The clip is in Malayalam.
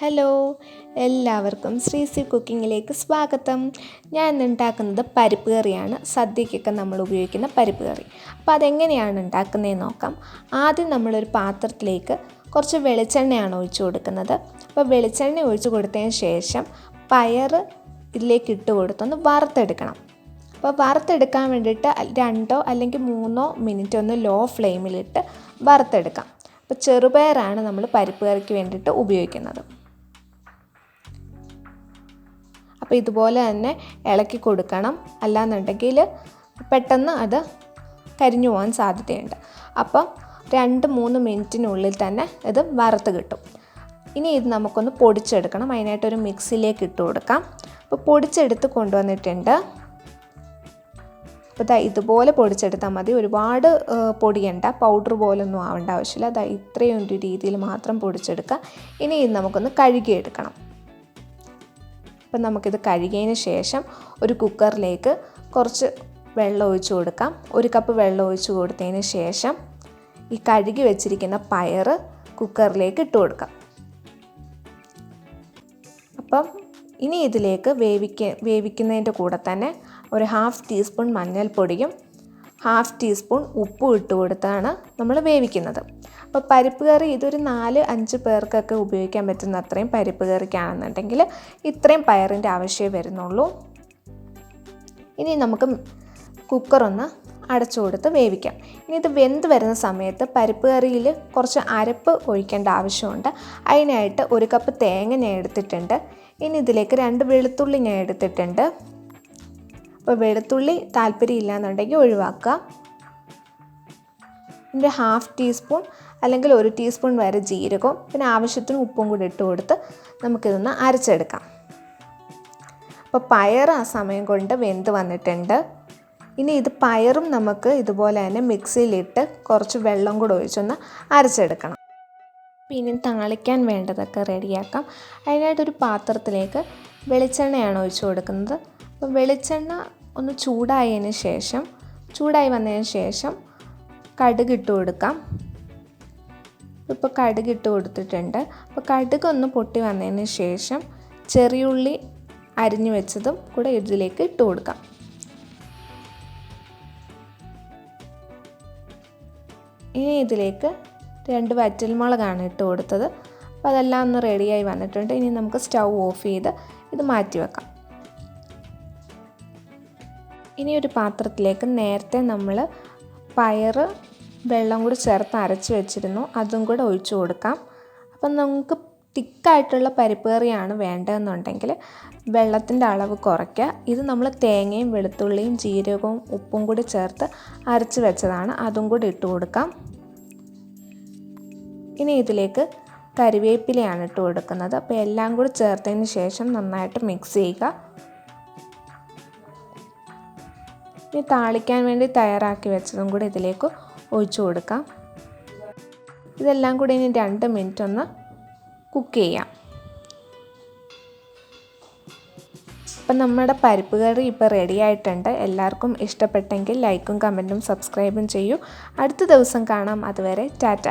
ഹലോ, എല്ലാവർക്കും ശ്രീസി കുക്കിങ്ങിലേക്ക് സ്വാഗതം. ഞാൻ ഇന്ന് ഉണ്ടാക്കുന്നത് പരിപ്പ് കറിയാണ്. സദ്യക്കൊക്കെ നമ്മൾ ഉപയോഗിക്കുന്ന പരിപ്പ് കറി. അപ്പോൾ അതെങ്ങനെയാണ് ഉണ്ടാക്കുന്നതെന്ന് നോക്കാം. ആദ്യം നമ്മളൊരു പാത്രത്തിലേക്ക് കുറച്ച് വെളിച്ചെണ്ണയാണ് ഒഴിച്ചു കൊടുക്കുന്നത്. അപ്പോൾ വെളിച്ചെണ്ണ ഒഴിച്ചു കൊടുത്തതിന് ശേഷം പയർ ഇതിലേക്ക് ഇട്ട് കൊടുത്തൊന്ന് വറുത്തെടുക്കണം. അപ്പോൾ വറുത്തെടുക്കാൻ വേണ്ടിയിട്ട് 2 അല്ലെങ്കിൽ 3 മിനിറ്റ് ഒന്ന് ലോ ഫ്ലെയിമിലിട്ട് വറുത്തെടുക്കാം. അപ്പോൾ ചെറുപയറാണ് നമ്മൾ പരിപ്പ് കറിക്ക് വേണ്ടിയിട്ട് ഉപയോഗിക്കുന്നത്. അപ്പോൾ ഇതുപോലെ തന്നെ ഇളക്കി കൊടുക്കണം, അല്ലാന്നുണ്ടെങ്കിൽ പെട്ടെന്ന് അത് കരിഞ്ഞു പോകാൻ സാധ്യതയുണ്ട്. അപ്പം 2-3 മിനിറ്റിനുള്ളിൽ തന്നെ ഇത് വറുത്ത് കിട്ടും. ഇനി ഇത് നമുക്കൊന്ന് പൊടിച്ചെടുക്കണം. അതിനായിട്ടൊരു മിക്സിയിലേക്ക് ഇട്ട് കൊടുക്കാം. അപ്പോൾ പൊടിച്ചെടുത്ത് കൊണ്ടുവന്നിട്ടുണ്ട്. അപ്പോൾ ഇതുപോലെ പൊടിച്ചെടുത്താൽ മതി. ഒരുപാട് പൊടിയണ്ട, പൗഡർ പോലൊന്നും ആവേണ്ട ആവശ്യമില്ല. ഇത്രയും ഒരു രീതിയിൽ മാത്രം പൊടിച്ചെടുക്കുക. ഇനി ഇത് നമുക്കൊന്ന് കഴുകിയെടുക്കണം. അപ്പം നമുക്കിത് കഴുകിയതിന് ശേഷം ഒരു കുക്കറിലേക്ക് കുറച്ച് വെള്ളം ഒഴിച്ച് കൊടുക്കാം. 1 കപ്പ് വെള്ളം ഒഴിച്ച് കൊടുത്തതിന് ശേഷം ഈ കഴുകി വെച്ചിരിക്കുന്ന പയർ കുക്കറിലേക്ക് ഇട്ട് കൊടുക്കാം. അപ്പം ഇനി ഇതിലേക്ക് വേവിക്കുന്നതിൻ്റെ കൂടെ തന്നെ ഒരു 1/2 ടീസ്പൂൺ മഞ്ഞൾപ്പൊടിയും 1/2 ടീസ്പൂൺ ഉപ്പും ഇട്ട് കൊടുത്താണ് നമ്മൾ വേവിക്കുന്നത്. അപ്പോൾ പരിപ്പ് കറി ഇതൊരു 4-5 പേർക്കൊക്കെ ഉപയോഗിക്കാൻ പറ്റുന്ന അത്രയും പരിപ്പ് കറിക്കാണെന്നുണ്ടെങ്കിൽ ഇത്രയും പയറിൻ്റെ ആവശ്യമേ വരുന്നുള്ളൂ. ഇനി നമുക്ക് കുക്കറൊന്ന് അടച്ചു കൊടുത്ത് വേവിക്കാം. ഇനി ഇത് വെന്ത് വരുന്ന സമയത്ത് പരിപ്പ് കറിയിൽ കുറച്ച് അരപ്പ് ഒഴിക്കേണ്ട ആവശ്യമുണ്ട്. അതിനായിട്ട് 1 കപ്പ് തേങ്ങ ഞാൻ എടുത്തിട്ടുണ്ട്. ഇനി ഇതിലേക്ക് 2 വെളുത്തുള്ളി ഞാൻ എടുത്തിട്ടുണ്ട്. അപ്പോൾ വെളുത്തുള്ളി താല്പര്യമില്ല എന്നുണ്ടെങ്കിൽ ഒഴിവാക്കുക. ഇതിൻ്റെ 1/2 ടീസ്പൂൺ അല്ലെങ്കിൽ 1 ടീസ്പൂൺ വരെ ജീരകവും പിന്നെ ആവശ്യത്തിന് ഉപ്പും കൂടി ഇട്ട് കൊടുത്ത് നമുക്കിതൊന്ന് അരച്ചെടുക്കാം. അപ്പോൾ പയർ ആ സമയം കൊണ്ട് വെന്ത് വന്നിട്ടുണ്ട്. ഇനി ഇത് പയറും നമുക്ക് ഇതുപോലെ തന്നെ മിക്സിയിലിട്ട് കുറച്ച് വെള്ളം കൂടെ ഒഴിച്ചൊന്ന് അരച്ചെടുക്കണം. പിന്നെ താളിക്കാൻ വേണ്ടതൊക്കെ റെഡിയാക്കാം. അതിനായിട്ടൊരു പാത്രത്തിലേക്ക് വെളിച്ചെണ്ണയാണ് ഒഴിച്ചു കൊടുക്കുന്നത്. അപ്പോൾ വെളിച്ചെണ്ണ ഒന്ന് ചൂടായി വന്നതിന് ശേഷം കടുക് ഇട്ട് കൊടുക്കാം. ഇപ്പോൾ കടുക് ഇട്ട് കൊടുത്തിട്ടുണ്ട്. അപ്പോൾ കടുക് ഒന്ന് പൊട്ടി വന്നതിന് ശേഷം ചെറിയുള്ളി അരിഞ്ഞു വെച്ചതും കൂടെ ഇതിലേക്ക് ഇട്ട് കൊടുക്കാം. ഇനി ഇതിലേക്ക് 2 വറ്റൽമുളകാണ് ഇട്ട് കൊടുത്തത്. അപ്പോൾ അതെല്ലാം ഒന്ന് റെഡിയായി വന്നിട്ടുണ്ട്. ഇനി നമുക്ക് സ്റ്റൗ ഓഫ് ചെയ്ത് ഇത് മാറ്റി വെക്കാം. ഇനി ഒരു പാത്രത്തിലേക്ക് നേരത്തെ നമ്മൾ പയർ വെള്ളം കൂടി ചേർത്ത് അരച്ച് വെച്ചിരുന്നു, അതും കൂടെ ഒഴിച്ചു കൊടുക്കാം. അപ്പം നമുക്ക് തിക്കായിട്ടുള്ള പരിപ്പ് കറിയാണ് വേണ്ടതെന്നുണ്ടെങ്കിൽ വെള്ളത്തിൻ്റെ അളവ് കുറയ്ക്കുക. ഇത് നമ്മൾ തേങ്ങയും വെളുത്തുള്ളിയും ജീരകവും ഉപ്പും കൂടി ചേർത്ത് അരച്ച് വെച്ചതാണ്, അതും കൂടി ഇട്ട് കൊടുക്കാം. ഇനി ഇതിലേക്ക് കറിവേപ്പിലയാണ് ഇട്ട് കൊടുക്കുന്നത്. അപ്പോൾ എല്ലാം കൂടി ചേർത്തതിന് ശേഷം നന്നായിട്ട് മിക്സ് ചെയ്യുക. ഇനി താളിക്കാൻ വേണ്ടി തയ്യാറാക്കി വെച്ചതും കൂടി ഇതിലേക്ക് ഒഴിച്ചു കൊടുക്കാം. ഇതെല്ലാം കൂടി ഇനി 2 മിനിറ്റ് ഒന്ന് കുക്ക് ചെയ്യാം. അപ്പം നമ്മുടെ പരിപ്പ് കറി ഇപ്പോൾ റെഡി ആയിട്ടുണ്ട്. എല്ലാവർക്കും ഇഷ്ടപ്പെട്ടെങ്കിൽ ലൈക്കും കമൻറ്റും സബ്സ്ക്രൈബും ചെയ്യൂ. അടുത്ത ദിവസം കാണാം. അതുവരെ ടാറ്റ.